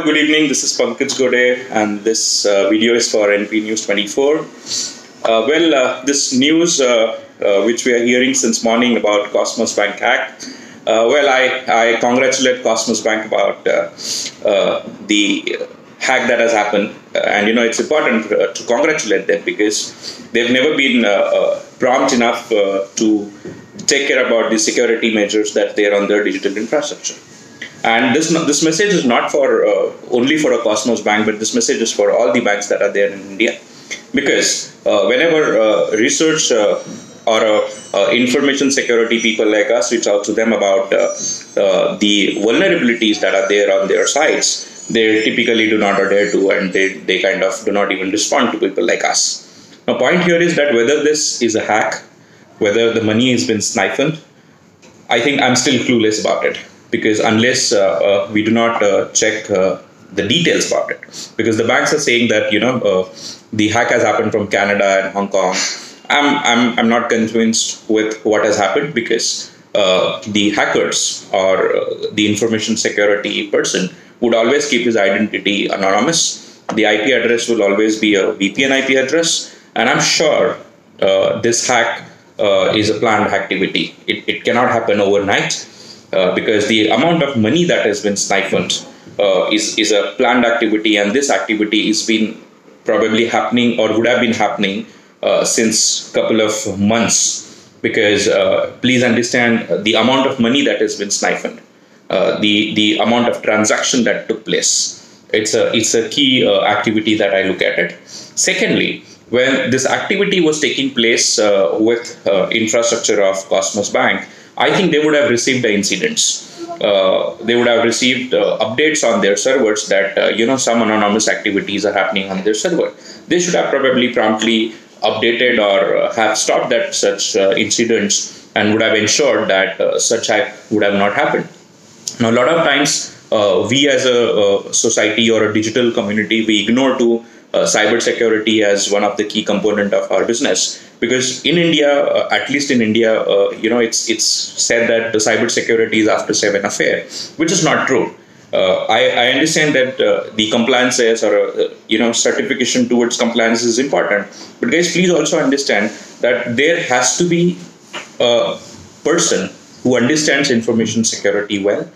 good evening. This is Pankajj Ghode, and this video is for NP News 24. This news which we are hearing since morning about Cosmos Bank hack. I congratulate Cosmos Bank about the hack that has happened, and it's important to congratulate them because they've never been prompt enough to take care about the security measures that they are on their digital infrastructure. And this message is not for only for a Cosmos Bank, but this message is for all the banks that are there in India. Because whenever research or information security people like us reach out to them about the vulnerabilities that are there on their sites, they typically do not adhere to, and they kind of do not even respond to people like us. Now, point here is that whether this is a hack, whether the money has been siphoned, I think I'm still clueless about it. Because unless we do not check the details about it, because the banks are saying that the hack has happened from Canada and Hong Kong. I'm not convinced with what has happened, because the hackers or the information security person would always keep his identity anonymous. The IP address will always be a VPN IP address, and I'm sure this hack is a planned activity. It cannot happen overnight. Because the amount of money that has been siphoned is a planned activity, and this activity has been probably happening or would have been happening since a couple of months. Because please understand the amount of money that has been siphoned, the amount of transaction that took place. It's a key activity that I look at it. Secondly, when this activity was taking place with infrastructure of Cosmos Bank, I think they would have received the incidents. They would have received updates on their servers that some anonymous activities are happening on their server. They should have probably promptly updated or have stopped that such incidents, and would have ensured that such hack would have not happened. Now, a lot of times we as a society or a digital community, we ignore to cyber security as one of the key component of our business. Because in India, at least in India, it's said that the cyber security is after 7 affair, which is not true. I understand that the compliances or certification towards compliance is important, but guys, please also understand that there has to be a person who understands information security well.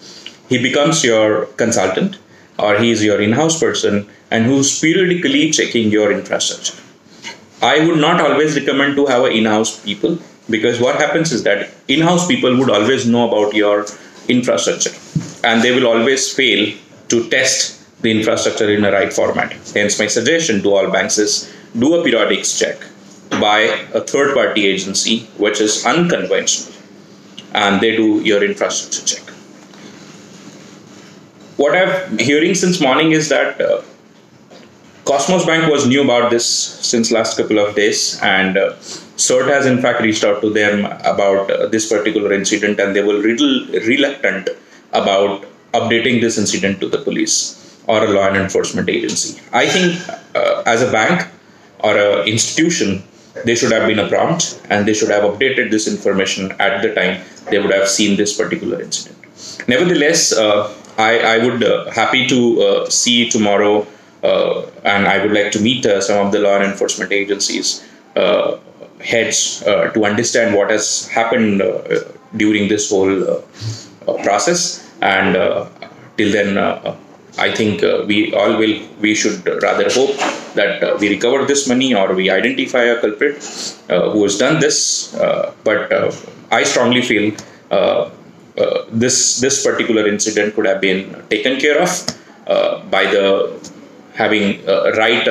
He becomes your consultant, or he is your in-house person, and who's periodically checking your infrastructure. I would not always recommend to have in-house people, because what happens is that in-house people would always know about your infrastructure, and they will always fail to test the infrastructure in the right format. Hence, my suggestion to all banks is do a periodic check by a third-party agency which is unconventional, and they do your infrastructure check. What I'm hearing since morning is that Cosmos Bank was new about this since last couple of days, and CERT has in fact reached out to them about this particular incident, and they were little reluctant about updating this incident to the police or a law enforcement agency. I think as a bank or an institution, they should have been a prompt, and they should have updated this information at the time they would have seen this particular incident. Nevertheless, I would happy to see tomorrow, and I would like to meet some of the law enforcement agencies heads to understand what has happened during this whole process. And till then, I think we should rather hope that we recover this money, or we identify a culprit who has done this. But I strongly feel this particular incident could have been taken care of by the having right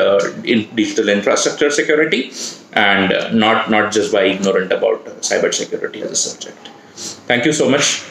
in digital infrastructure security, and not just by ignorant about cyber security as a subject. Thank you so much.